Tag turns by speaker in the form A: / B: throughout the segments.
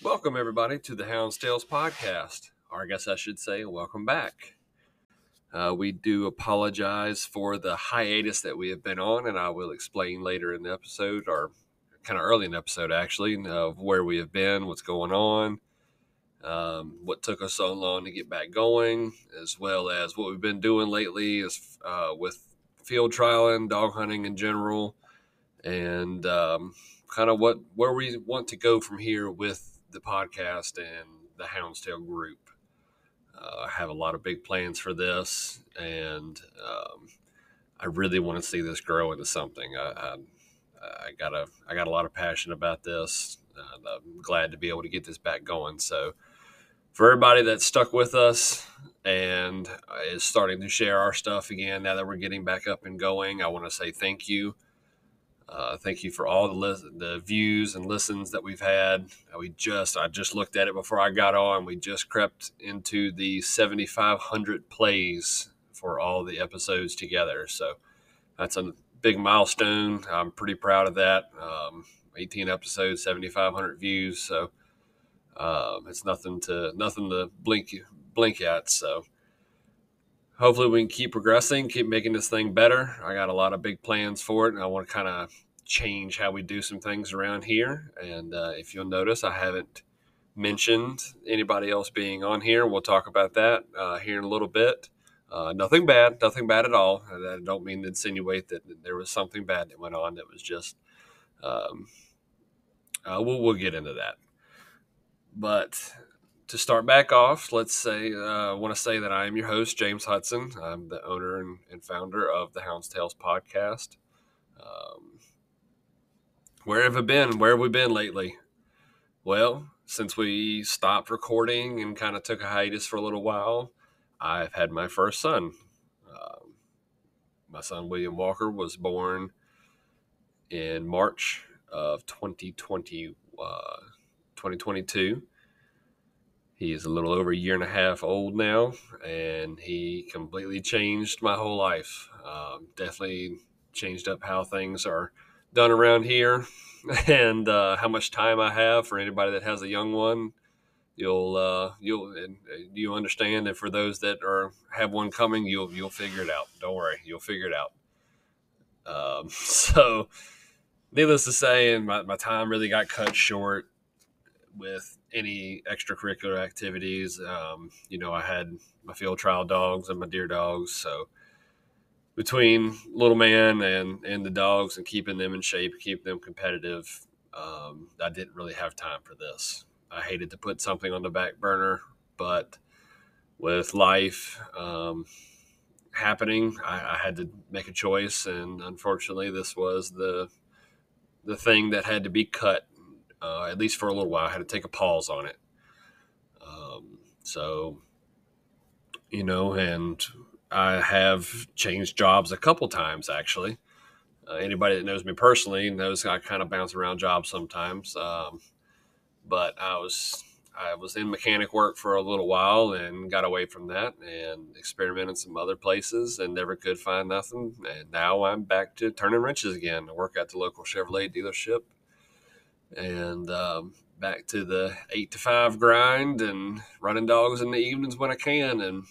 A: Welcome, everybody, to the Hound's Tales podcast. Or I guess I should say, welcome back. We do apologize for the hiatus that we have been on, and I will explain later in the episode, or kind of early in the episode, actually, of where we have been, what's going on, what took us so long to get back going, as well as what we've been doing lately with field trialing, dog hunting in general, and kind of where we want to go from here with the podcast and the Houndstail group. I have a lot of big plans for this, and I really want to see this grow into something. I got a lot of passion about this, and I'm glad to be able to get this back going. So, for everybody that's stuck with us and is starting to share our stuff again now that we're getting back up and going, I want to say thank you. Thank you for all the views and listens that we've had. I just looked at it before I got on. We just crept into the 7,500 plays for all the episodes together. So that's a big milestone. I'm pretty proud of that. 18 episodes, 7,500 views. So it's nothing to blink at. So hopefully we can keep progressing, keep making this thing better. I got a lot of big plans for it, and I want to kind of change how we do some things around here. And if you'll notice, I haven't mentioned anybody else being on here. We'll talk about that here in a little bit. Nothing bad at all. I don't mean to insinuate that there was something bad that went on. That was just, we'll get into that. But to start back off, I want to say that I am your host, James Hudson. I'm the owner and founder of the Hound's Tales podcast. Where have we been lately? Well, since we stopped recording and kind of took a hiatus for a little while, I've had my first son. My son, William Walker, was born in March of 2022. He is a little over a year and a half old now, and he completely changed my whole life. Definitely changed up how things are done around here and how much time I have. For anybody that has a young one, you'll understand. And for those that have one coming, you'll figure it out. Don't worry, you'll figure it out. So needless to say, and my time really got cut short with any extracurricular activities. I had my field trial dogs and my deer dogs. So between little man and the dogs and keeping them in shape, keeping them competitive, I didn't really have time for this. I hated to put something on the back burner, but with life happening, I had to make a choice. And unfortunately, this was the thing that had to be cut. At least for a little while. I had to take a pause on it. And I have changed jobs a couple times, actually. Anybody that knows me personally knows I kind of bounce around jobs sometimes. But I was in mechanic work for a little while and got away from that and experimented some other places and never could find nothing. And now I'm back to turning wrenches again. I work at the local Chevrolet dealership. And back to the 8 to 5 grind and running dogs in the evenings when I can. And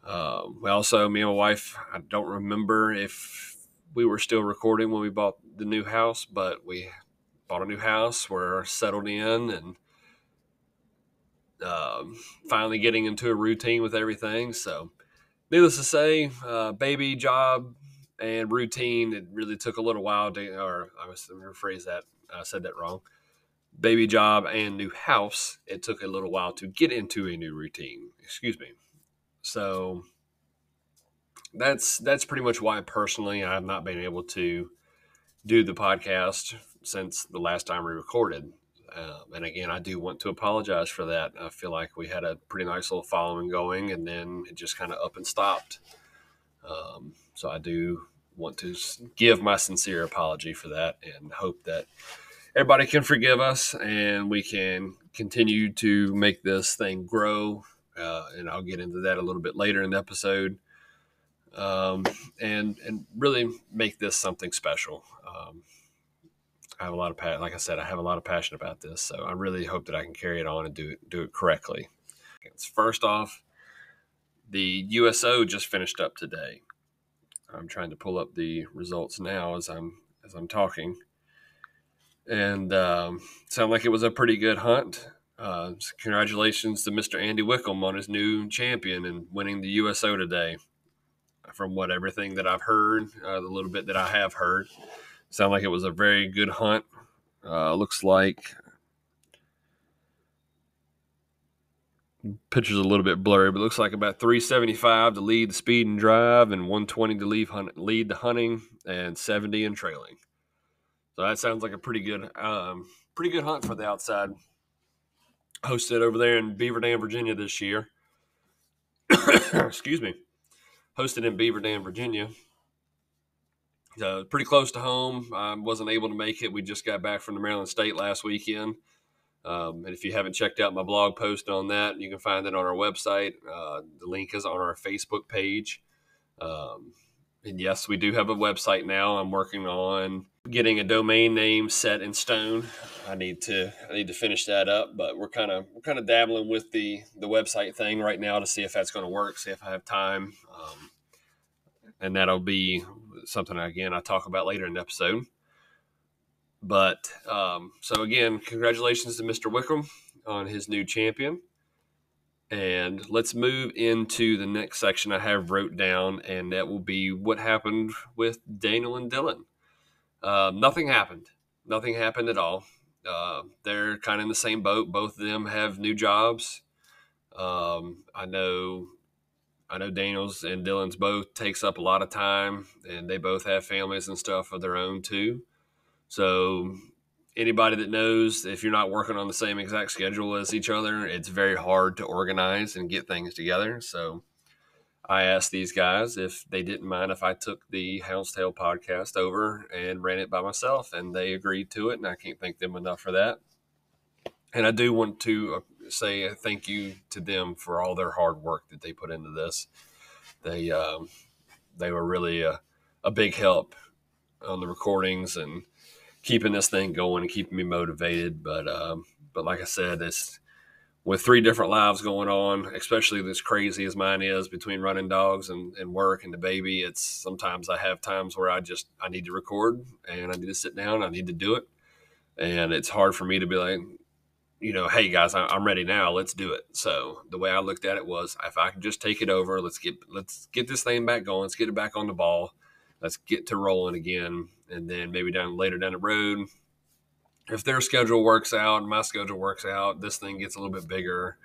A: me and my wife, I don't remember if we were still recording when we bought the new house, but we bought a new house. We're settled in and finally getting into a routine with everything. So needless to say, baby, job, and routine, it really took a little while let me rephrase that. I said that wrong. Baby job and new house, it took a little while to get into a new routine. Excuse me. So that's pretty much why personally I've not been able to do the podcast since the last time we recorded. And again, I do want to apologize for that. I feel like we had a pretty nice little following going, and then it just kind of up and stopped. So I do want to give my sincere apology for that and hope that everybody can forgive us and we can continue to make this thing grow. And I'll get into that a little bit later in the episode. And really make this something special. I have a lot of like I said, I have a lot of passion about this, so I really hope that I can carry it on and do it correctly. First off, the USO just finished up today. I'm trying to pull up the results now as I'm talking, and sound like it was a pretty good hunt. Congratulations to Mr. Andy Wickham on his new champion and winning the USO today. From everything that I've heard, the little bit that I have heard, sound like it was a very good hunt. Looks like picture's a little bit blurry, but looks like about 375 to lead the speed and drive, and 120 to lead the hunting, and 70 in trailing. So that sounds like a pretty good hunt for the outside. Hosted over there in Beaver Dam, Virginia this year. Excuse me. Hosted in Beaver Dam, Virginia. Pretty close to home. I wasn't able to make it. We just got back from the Maryland State last weekend. And if you haven't checked out my blog post on that, you can find it on our website. The link is on our Facebook page. And yes, we do have a website now. I'm working on getting a domain name set in stone. I need to finish that up, but we're kind of dabbling with the website thing right now to see if that's going to work, see if I have time. And that'll be something, again, I'll talk about later in the episode. But so again, congratulations to Mr. Wickham on his new champion. And let's move into the next section I have wrote down, and that will be what happened with Daniel and Dylan. Nothing happened. Nothing happened at all. They're kind of in the same boat. Both of them have new jobs. I know Daniel's and Dylan's both takes up a lot of time, and they both have families and stuff of their own too. So anybody that knows, if you're not working on the same exact schedule as each other, it's very hard to organize and get things together. So I asked these guys if they didn't mind if I took the Hound's Tale podcast over and ran it by myself, and they agreed to it, and I can't thank them enough for that. And I do want to say a thank you to them for all their hard work that they put into this. They were really a big help on the recordings and keeping this thing going and keeping me motivated. But like I said, it's with 3 different lives going on, especially as crazy as mine is between running dogs and work and the baby. It's sometimes I have times where I need to record and I need to sit down. I need to do it. And it's hard for me to be like, hey guys, I'm ready now. Let's do it. So the way I looked at it was, if I can just take it over, let's get this thing back going. Let's get it back on the ball. Let's get to rolling again. And then maybe later down the road, if their schedule works out and my schedule works out, this thing gets a little bit bigger,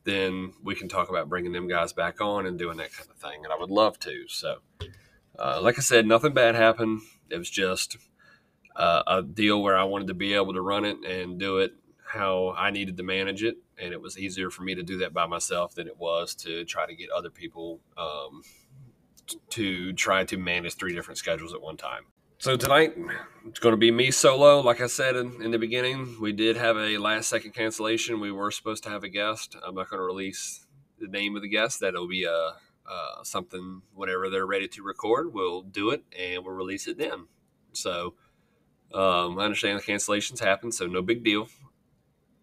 A: then we can talk about bringing them guys back on and doing that kind of thing. And I would love to. So, like I said, nothing bad happened. It was just a deal where I wanted to be able to run it and do it how I needed to manage it. And it was easier for me to do that by myself than it was to try to get other people to try to manage 3 different schedules at one time. So tonight, it's going to be me solo. Like I said in the beginning, we did have a last-second cancellation. We were supposed to have a guest. I'm not going to release the name of the guest. That'll be something, whenever they're ready to record, we'll do it, and we'll release it then. So I understand the cancellations happen, so no big deal.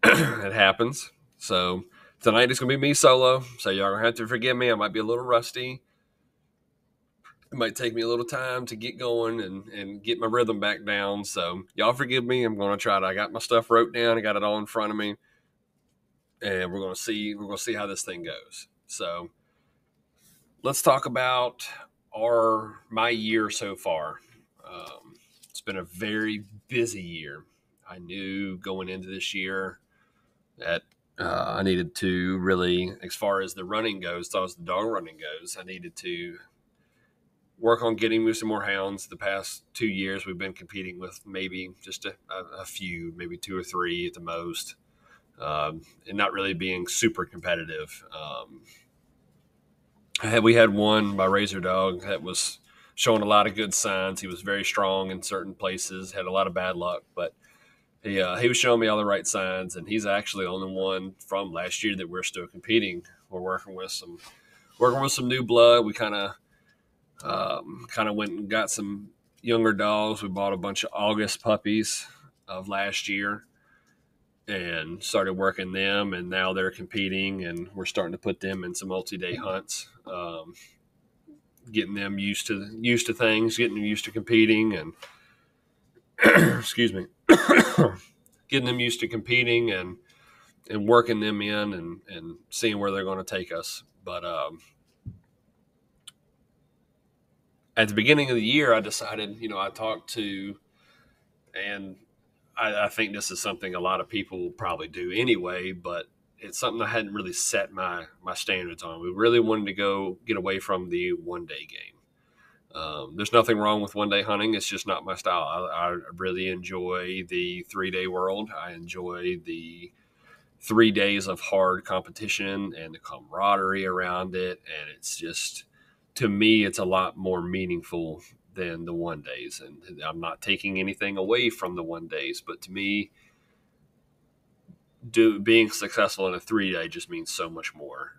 A: It happens. So tonight it's going to be me solo. So y'all are going to have to forgive me. I might be a little rusty. It might take me a little time to get going and get my rhythm back down. So y'all forgive me. I'm going to try to. I got my stuff wrote down. I got it all in front of me, and we're going to see how this thing goes. So let's talk about my year so far. It's been a very busy year. I knew going into this year that I needed to really, as far as the running goes, as far as the dog running goes, I needed to work on getting me some more hounds. The past 2 years, we've been competing with maybe just a few, maybe 2 or 3 at the most, and not really being super competitive. We had one, my Razor Dog, that was showing a lot of good signs. He was very strong in certain places, had a lot of bad luck, but he was showing me all the right signs, and he's actually the only one from last year that we're still competing. We're working with some new blood. We kind of went and got some younger dogs. We bought a bunch of August puppies of last year and started working them, and now they're competing, and we're starting to put them in some multi-day hunts, getting them used to things, getting them used to competing, and excuse me, getting them used to competing and working them in and seeing where they're going to take us. But at the beginning of the year, I decided, I talked to, and I think this is something a lot of people probably do anyway, but it's something I hadn't really set my standards on. We really wanted to go get away from the one-day game. There's nothing wrong with one-day hunting. It's just not my style. I really enjoy the 3-day world. I enjoy the 3 days of hard competition and the camaraderie around it. And it's just, to me, it's a lot more meaningful than the 1 days. And I'm not taking anything away from the 1 days, but to me, being successful in a 3-day just means so much more.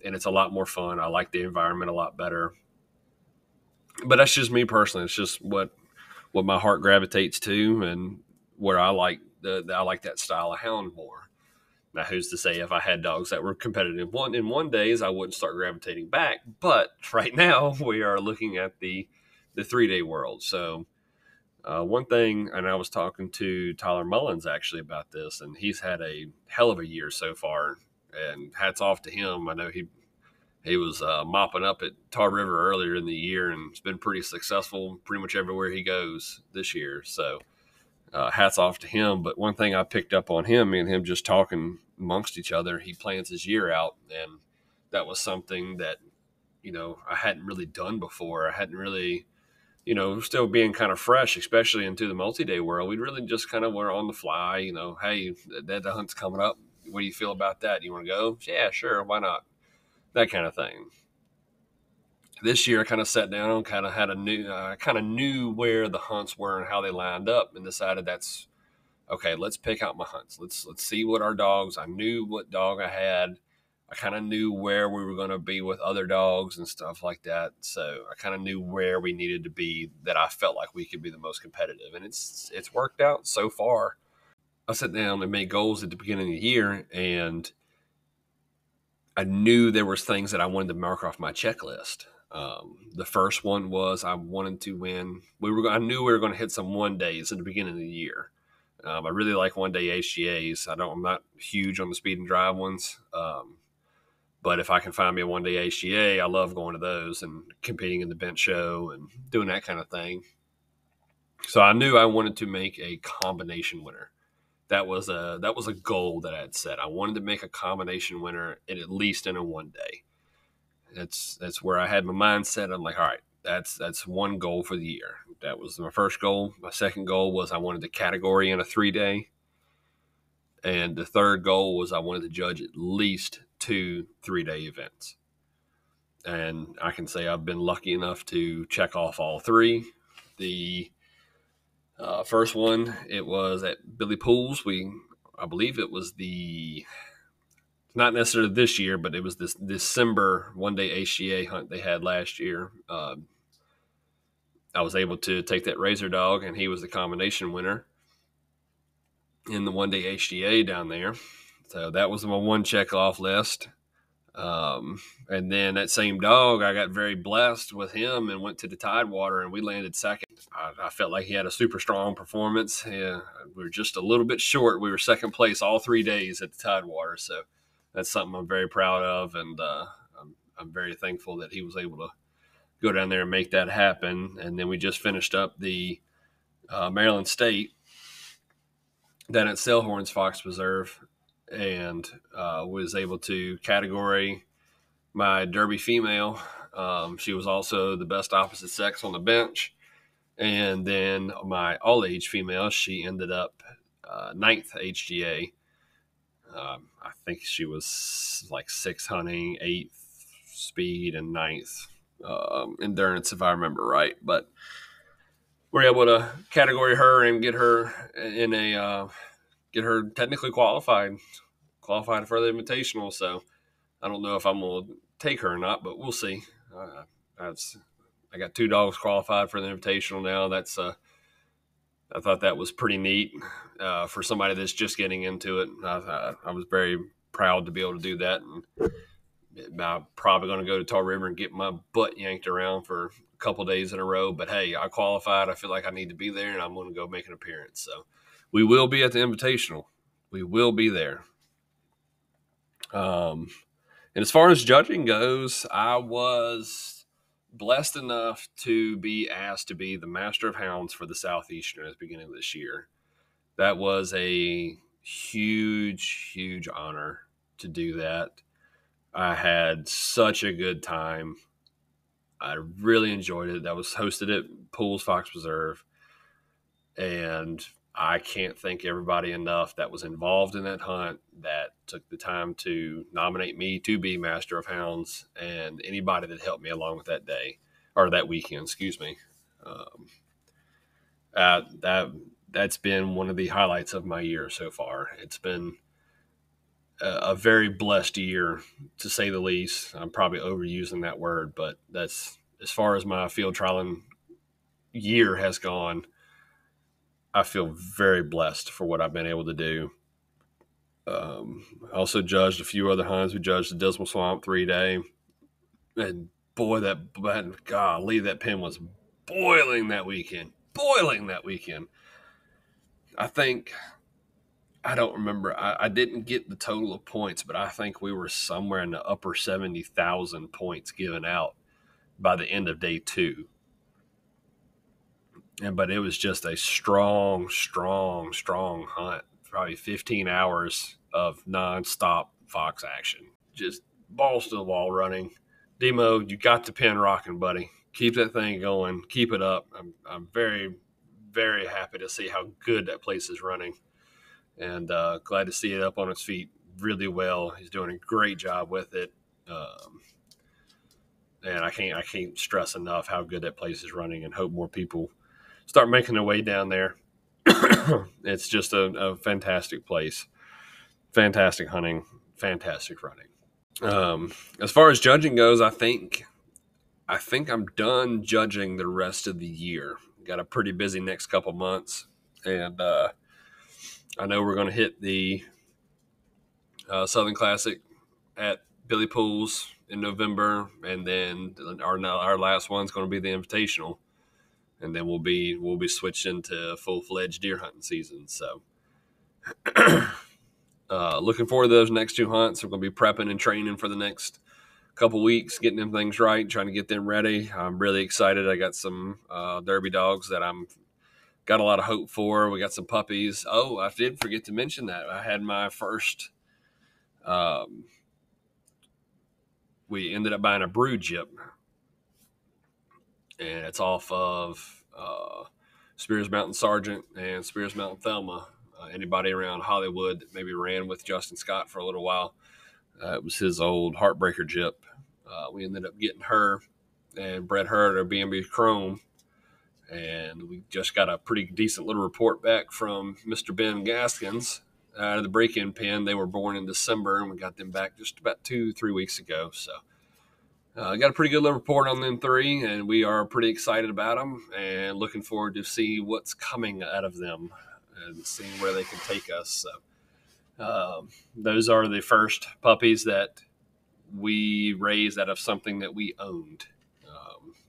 A: And it's a lot more fun. I like the environment a lot better. But that's just me personally. It's just what my heart gravitates to, and where I like I like that style of hound more. Now, who's to say if I had dogs that were competitive in 1 days, I wouldn't start gravitating back. But right now, we are looking at the 3-day world. So one thing, and I was talking to Tyler Mullins actually about this, and he's had a hell of a year so far. And hats off to him. I know he was mopping up at Tar River earlier in the year, and it's been pretty successful pretty much everywhere he goes this year. So hats off to him. But one thing I picked up on him, me and him just talking amongst each other, he plans his year out, and that was something that, I hadn't really done before. I hadn't really, still being kind of fresh, especially into the multi-day world. We really just kind of were on the fly, hey, the hunt's coming up. What do you feel about that? Do you want to go? Yeah, sure. Why not? That kind of thing. This year I kind of sat down and kind of had kind of knew where the hunts were and how they lined up, and decided that's okay. Let's pick out my hunts. Let's see what our dogs. I knew what dog I had. I kind of knew where we were going to be with other dogs and stuff like that. So I kind of knew where we needed to be, that I felt like we could be the most competitive, and it's worked out so far. I sat down and made goals at the beginning of the year, and I knew there was things that I wanted to mark off my checklist. The first one was I wanted to win. I knew we were going to hit some 1 days at the beginning of the year. I really like 1-day HGAs. I'm not huge on the speed and drive ones. But if I can find me a 1-day HGA, I love going to those and competing in the bench show and doing that kind of thing. So I knew I wanted to make a combination winner. That was a goal that I had set. I wanted to make a combination winner at least in a 1 day. That's where I had my mindset. I'm like, all right, that's one goal for the year. That was my first goal. My second goal was I wanted the category in a 3-day. And the third goal was I wanted to judge at least 2 3-day events. And I can say I've been lucky enough to check off all 3. The first one, it was at Billy Pools. I believe it was not necessarily this year, but it was this December 1-day HGA hunt they had last year. I was able to take that Razor dog, and he was the combination winner in the 1-day HGA down there. So that was my one check off list. And then that same dog, I got very blessed with him and went to the Tidewater, and we landed second. I felt like he had a super strong performance. Yeah, we were just a little bit short. We were second place all 3 days at the Tidewater. So that's something I'm very proud of. And I'm very thankful that he was able to go down there and make that happen. And then we just finished up the Maryland State down at Sailhorns Fox Preserve, and was able to category my Derby female. She was also the best opposite sex on the bench. And then my all-age female, she ended up 9th HGA. I think she was like 6th hunting, 8th speed, and 9th endurance, if I remember right. But we're able to category her and get her get her technically qualified for the Invitational. So I don't know if I'm going to take her or not, but we'll see. I got 2 dogs qualified for the Invitational now. I thought that was pretty neat for somebody that's just getting into it. I was very proud to be able to do that. And I'm probably going to go to Tar River and get my butt yanked around for a couple days in a row. But hey, I qualified. I feel like I need to be there, and I'm going to go make an appearance. So we will be at the Invitational. We will be there. And as far as judging goes, I was blessed enough to be asked to be the Master of Hounds for the Southeastern at the beginning of this year. That was a huge, huge honor to do that. I had such a good time. I really enjoyed it. That was hosted at Pools Fox Preserve. And I can't thank everybody enough that was involved in that hunt, that took the time to nominate me to be Master of Hounds, and anybody that helped me along with that day, or that weekend, excuse me. That's been one of the highlights of my year so far. It's been a very blessed year, to say the least. I'm probably overusing that word, but that's as far as my field trialing year has gone. I feel very blessed for what I've been able to do. I also judged a few other hunts. We judged the Dismal Swamp 3-day, and boy, golly, that pen was boiling that weekend. I don't remember. I didn't get the total of points, but I think we were somewhere in the upper 70,000 points given out by the end of day 2. But it was just a strong hunt. Probably 15 hours of nonstop fox action. Just balls to the wall running. Demo, you got the pen rocking, buddy. Keep that thing going. Keep it up. I'm very, very happy to see how good that place is running. And glad to see it up on its feet really well. He's doing a great job with it. And I can't stress enough how good that place is running, and hope more people start making their way down there. It's just a fantastic place. Fantastic hunting, fantastic running. As far as judging goes, I think I'm done judging the rest of the year. Got a pretty busy next couple months, and I know we're going to hit the Southern Classic at Billy Pools in November, and then our last one's going to be the Invitational, and then we'll be switching to full-fledged deer hunting season. So looking forward to those next 2 hunts. We're going to be prepping and training for the next couple weeks, getting them things right, trying to get them ready. I'm really excited. I got some Derby dogs that I'm got a lot of hope for. We got some puppies. Oh, I did forget to mention that I had my first. We ended up buying a brood jip, and it's off of Spears Mountain Sergeant and Spears Mountain Thelma. Anybody around Hollywood that maybe ran with Justin Scott for a little while, it was his old Heartbreaker jip. We ended up getting her and bred her to B&B Chrome, and we just got a pretty decent little report back from Mr. Ben Gaskins out of the break-in pen. They were born in December, and we got them back just about 2-3 weeks ago. So I got a pretty good little report on them 3, and we are pretty excited about them and looking forward to see what's coming out of them and seeing where they can take us. So those are the first puppies that we raised out of something that we owned.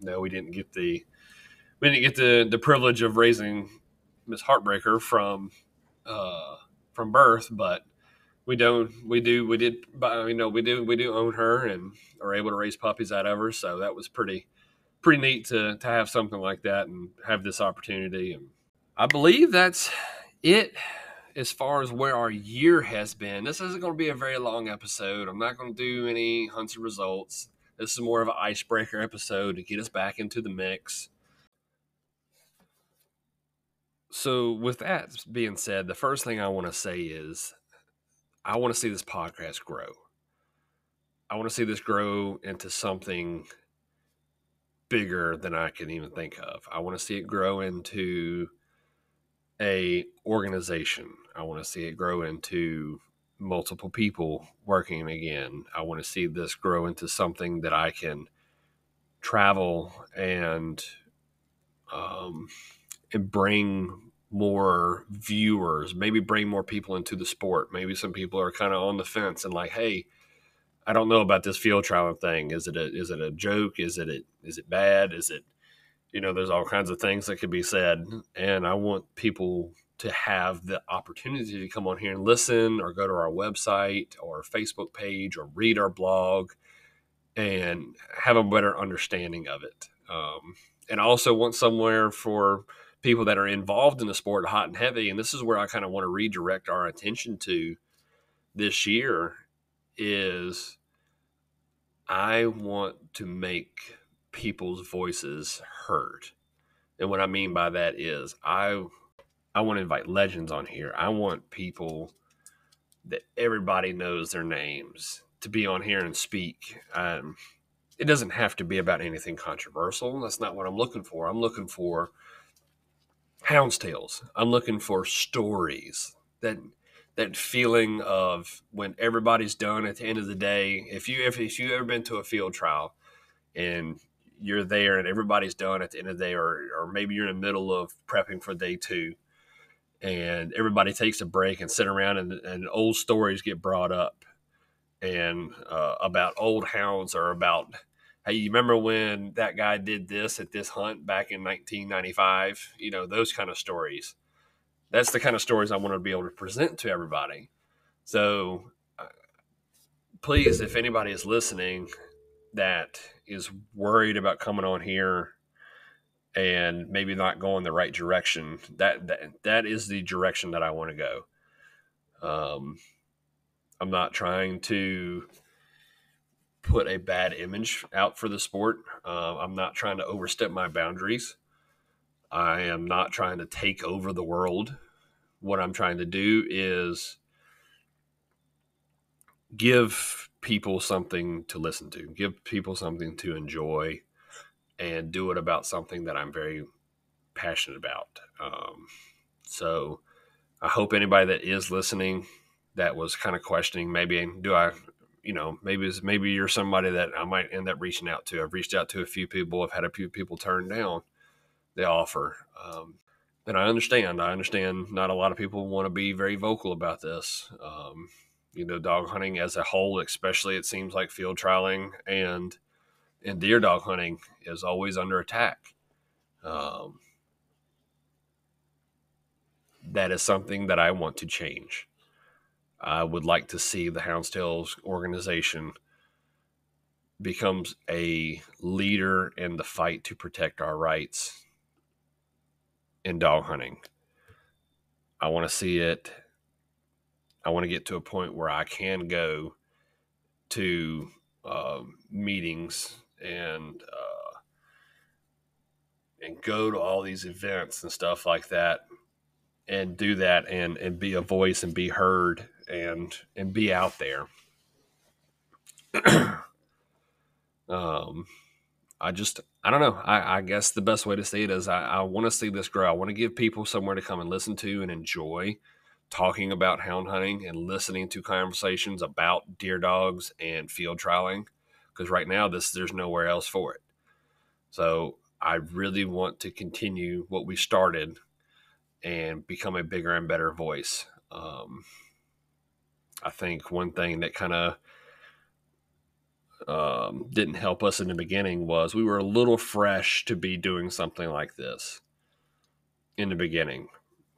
A: No, we didn't get the privilege of raising Miss Heartbreaker from birth, but we do own her and are able to raise puppies out of her. So that was pretty neat to have something like that and have this opportunity. And I believe that's it as far as where our year has been. This isn't going to be a very long episode. I'm not going to do any hunts and results. This is more of an icebreaker episode to get us back into the mix. So with that being said, the first thing I want to say is I want to see this podcast grow. I want to see this grow into something bigger than I can even think of. I want to see it grow into a organization. I want to see it grow into multiple people working again. I want to see this grow into something that I can travel and bring more viewers, maybe bring more people into the sport. Maybe some people are kind of on the fence and like, hey, I don't know about this field trialing thing. Is it a joke? Is it bad? Is it, there's all kinds of things that could be said. And I want people to have the opportunity to come on here and listen or go to our website or Facebook page or read our blog and have a better understanding of it. And I also want somewhere for people that are involved in the sport, hot and heavy. And this is where I kind of want to redirect our attention to this year is I want to make people's voices heard. And what I mean by that is I want to invite legends on here. I want people that everybody knows their names to be on here and speak. It doesn't have to be about anything controversial. That's not what I'm looking for. I'm looking for hound's tales. I'm looking for stories, that feeling of when everybody's done at the end of the day. If you ever been to a field trial and you're there and everybody's done at the end of the day, or maybe you're in the middle of prepping for day 2 and everybody takes a break and sit around and old stories get brought up and about old hounds or about, hey, you remember when that guy did this at this hunt back in 1995? Those kind of stories. That's the kind of stories I want to be able to present to everybody. So please, if anybody is listening that is worried about coming on here and maybe not going the right direction, that is the direction that I want to go. I'm not trying to put a bad image out for the sport. I'm not trying to overstep my boundaries. I am not trying to take over the world. What I'm trying to do is give people something to listen to, give people something to enjoy, and do it about something that I'm very passionate about. So I hope anybody that is listening that was kind of questioning, maybe do I, maybe you're somebody that I might end up reaching out to. I've reached out to a few people. I've had a few people turn down the offer. And I understand. Not a lot of people want to be very vocal about this. Dog hunting as a whole, especially it seems like field trialing and deer dog hunting is always under attack. That is something that I want to change. I would like to see the Hound's Tales organization becomes a leader in the fight to protect our rights in dog hunting. I want to see it. I want to get to a point where I can go to meetings and go to all these events and stuff like that, and do that and be a voice and be heard and be out there. I don't know. I guess the best way to say it is I want to see this grow. I want to give people somewhere to come and listen to and enjoy talking about hound hunting and listening to conversations about deer dogs and field trialing. Because right now there's nowhere else for it. So I really want to continue what we started and become a bigger and better voice. I think one thing that kind of didn't help us in the beginning was we were a little fresh to be doing something like this in the beginning.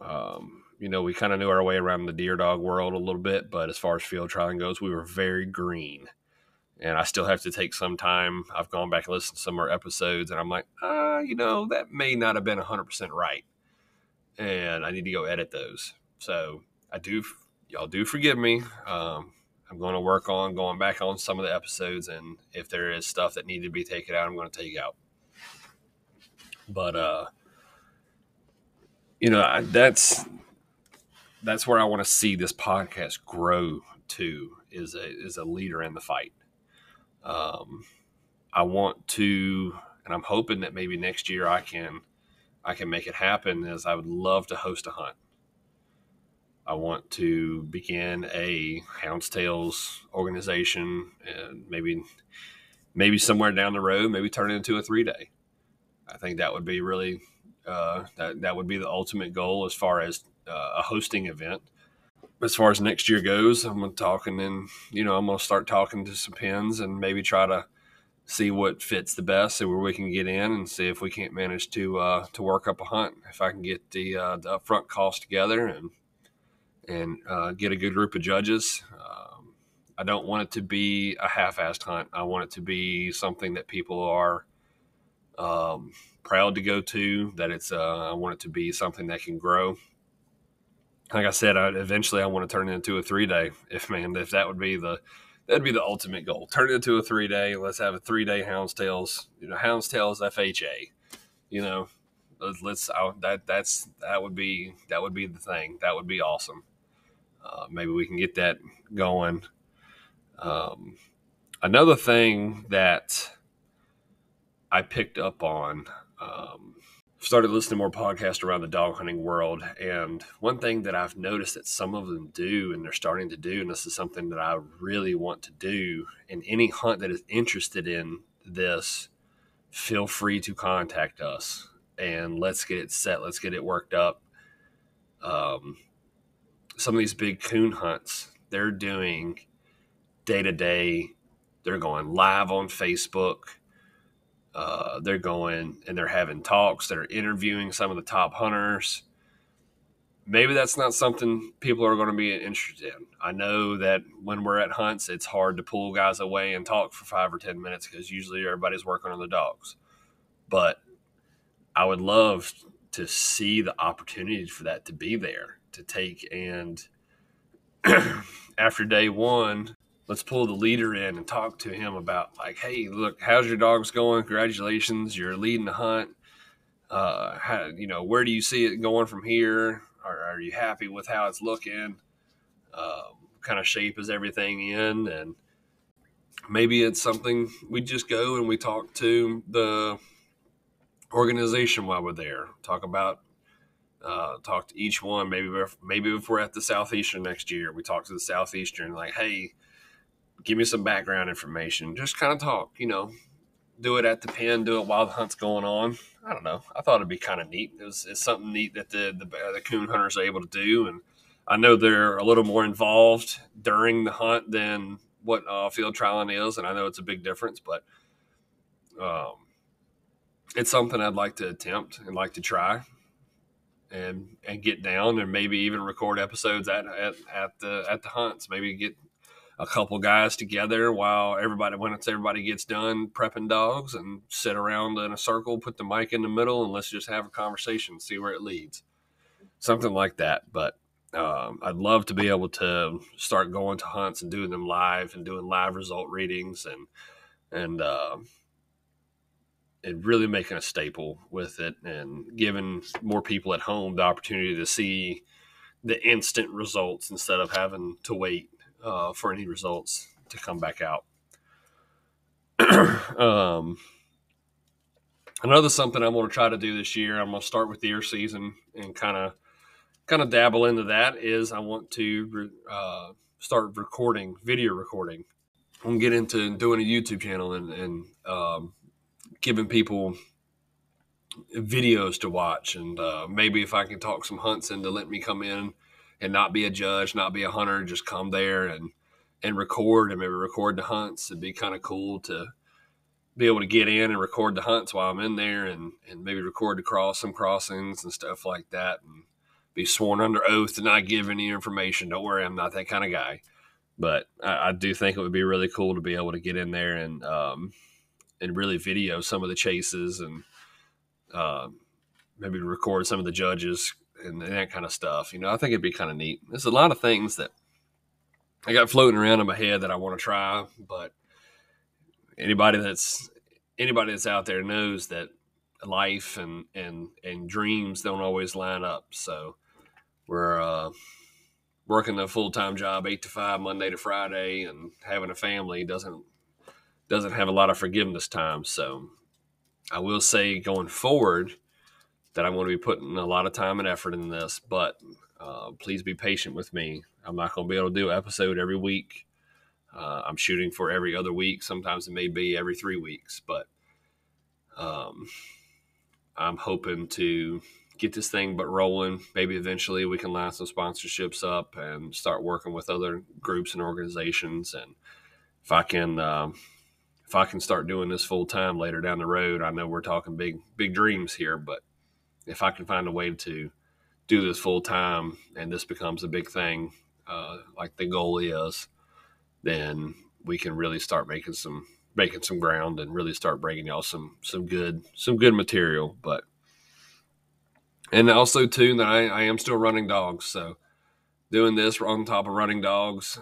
A: We kind of knew our way around the deer dog world a little bit, but as far as field trialing goes, we were very green. And I still have to take some time. I've gone back and listened to some of our episodes, and I'm like, that may not have been 100% right. And I need to go edit those. So y'all do forgive me. I'm going to work on going back on some of the episodes, and if there is stuff that needed to be taken out, I'm going to take out. But that's where I want to see this podcast grow to is a leader in the fight. I want to, and I'm hoping that maybe next year I can make it happen. Is I would love to host a hunt. I want to begin a Hound's Tales organization, and maybe somewhere down the road, maybe turn it into a 3-day. I think that would be really That would be the ultimate goal as far as a hosting event. As far as next year goes, I'm talking and I'm gonna start talking to some pens and maybe try to see what fits the best, see where we can get in, and see if we can't manage to work up a hunt. If I can get the upfront cost together and get a good group of judges. I don't want it to be a half-assed hunt. I want it to be something that people are proud to go to. That I want it to be something that can grow. Like I said, eventually I want to turn it into a 3-day. If that would be that'd be the ultimate goal. Turn it into a 3-day. Let's have a 3-day Houndstales. Houndstales FHA. That would be the thing. That would be awesome. Maybe we can get that going. Another thing that I picked up on, started listening to more podcasts around the dog hunting world, and one thing that I've noticed that some of them do, and they're starting to do, and this is something that I really want to do, and any hunt that is interested in this, feel free to contact us, and let's get it set. Let's get it worked up. Some of these big coon hunts, they're doing day-to-day. They're going live on Facebook. They're going and they're having talks. They're interviewing some of the top hunters. Maybe that's not something people are going to be interested in. I know that when we're at hunts, it's hard to pull guys away and talk for 5 or 10 minutes because usually everybody's working on the dogs. But I would love to see the opportunity for that to be there, to take and after day one, let's pull the leader in and talk to him about, like, hey, look, how's your dogs going? Congratulations, you're leading the hunt. Where do you see it going from here? Are you happy with how it's looking? Kind of shape is everything in? And maybe it's something we just go and we talk to the organization while we're there. Talk to each one. Maybe if we're at the Southeastern next year, we talk to the Southeastern, like, hey, give me some background information. Just kind of talk, do it at the pen, do it while the hunt's going on. I don't know. I thought it'd be kind of neat. It's something neat that the coon hunters are able to do. And I know they're a little more involved during the hunt than what field trialing is. And I know it's a big difference, but it's something I'd like to attempt and like to try and get down and maybe even record episodes at the hunts. Maybe get a couple guys together once everybody gets done prepping dogs, and sit around in a circle, put the mic in the middle, and let's just have a conversation, see where it leads. Something like that. But I'd love to be able to start going to hunts and doing them live and doing live result readings and really making a staple with it and giving more people at home the opportunity to see the instant results instead of having to wait for any results to come back out. Another something I'm going to try to do this year, I'm going to start with deer season and kind of dabble into that, is I want to start video recording. I'm going to get into doing a YouTube channel and giving people videos to watch, and maybe if I can talk some hunts into letting me come in and not be a judge, not be a hunter, just come there and record, and maybe record the hunts. It'd be kind of cool to be able to get in and record the hunts while I'm in there, and maybe record some crossings and stuff like that, and be sworn under oath to not give any information. Don't worry, I'm not that kind of guy. But I do think it would be really cool to be able to get in there and really video some of the chases and maybe record some of the judges and that kind of stuff. I think it'd be kind of neat. There's a lot of things that I got floating around in my head that I want to try, but anybody that's out there knows that life and dreams don't always line up. So we're working a full-time job, 8 to 5, Monday to Friday, and having a family doesn't have a lot of forgiveness time. So I will say going forward that I'm going to be putting a lot of time and effort in this, but please be patient with me. I'm not going to be able to do an episode every week. I'm shooting for every other week. Sometimes it may be every 3 weeks, but I'm hoping to get this thing but rolling. Maybe eventually we can line some sponsorships up and start working with other groups and organizations. And if I can start doing this full time later down the road, I know we're talking big dreams here, but if I can find a way to do this full time and this becomes a big thing, like the goal is, then we can really start making some ground and really start bringing y'all some good material. But and also too that I am still running dogs, so doing this on top of running dogs,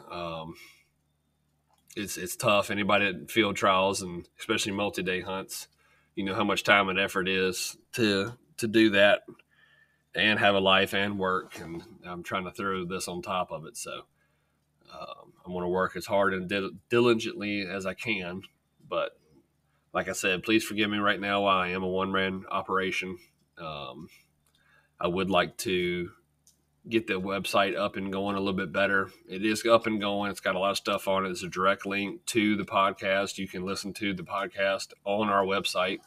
A: it's tough. Anybody at field trials and especially multi-day hunts, you know how much time and effort is to do that and have a life and work, and I'm trying to throw this on top of it. So I'm going to work as hard and diligently as I can. But like I said, please forgive me right now while I am a one-man operation. I would like to get the website up and going a little bit better. It is up and going. It's got a lot of stuff on it. There's a direct link to the podcast. You can listen to the podcast on our website,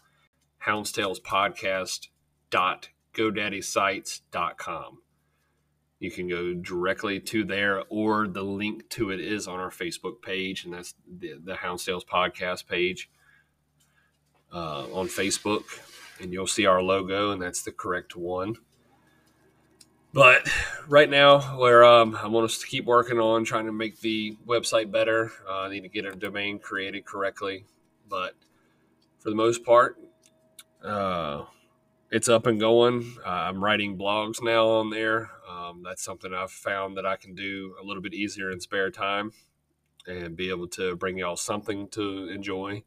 A: houndstalespodcast.godaddysite.com. You can go directly to there, or the link to it is on our Facebook page, and that's the Houndstales Podcast page on Facebook, and you'll see our logo, and that's the correct one. But right now, I want us to keep working on trying to make the website better. I need to get a domain created correctly. But for the most part, it's up and going. I'm writing blogs now on there. That's something I've found that I can do a little bit easier in spare time and be able to bring y'all something to enjoy.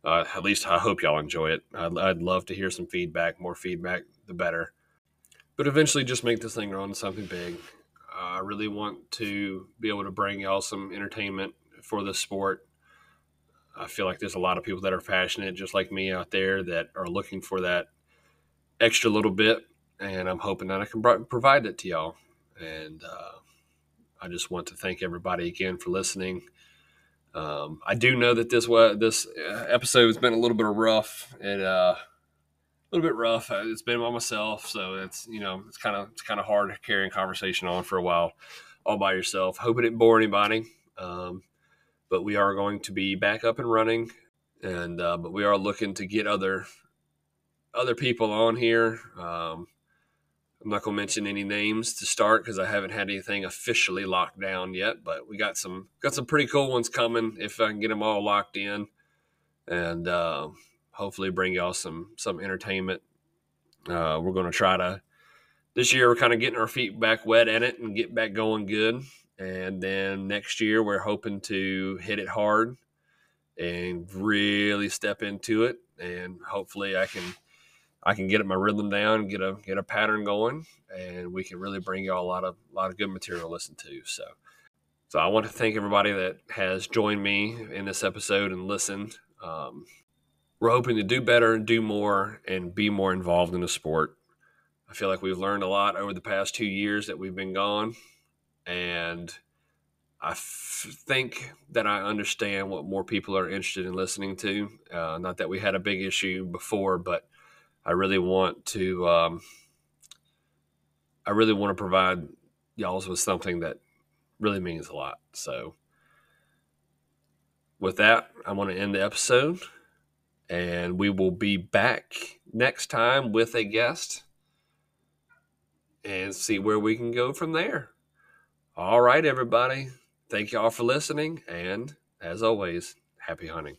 A: At least I hope y'all enjoy it. I'd love to hear some feedback. More feedback, the better. But eventually just make this thing grow into something big. I really want to be able to bring y'all some entertainment for the sport. I feel like there's a lot of people that are passionate, just like me out there, that are looking for that extra little bit. And I'm hoping that I can provide it to y'all. And I just want to thank everybody again for listening. I do know that this episode has been a little bit rough. It's been by myself, so it's kind of hard carrying conversation on for a while all by yourself. Hope it didn't bore anybody, but we are going to be back up and running, and but we are looking to get other people on here. I'm not going to mention any names to start because I haven't had anything officially locked down yet, but we got some pretty cool ones coming if I can get them all locked in, and hopefully bring y'all some entertainment. We're going to try to, this year we're kind of getting our feet back wet in it and get back going good. And then next year we're hoping to hit it hard and really step into it. And hopefully I can get my rhythm down, get a pattern going, and we can really bring y'all a lot of good material to listen to. So I want to thank everybody that has joined me in this episode and listened. We're hoping to do better and do more and be more involved in the sport. I feel like we've learned a lot over the past 2 years that we've been gone, and I think that I understand what more people are interested in listening to. Not that we had a big issue before, but I really want to provide y'all with something that really means a lot. So with that, I want to end the episode. And we will be back next time with a guest and see where we can go from there. All right, everybody. Thank you all for listening. And as always, happy hunting.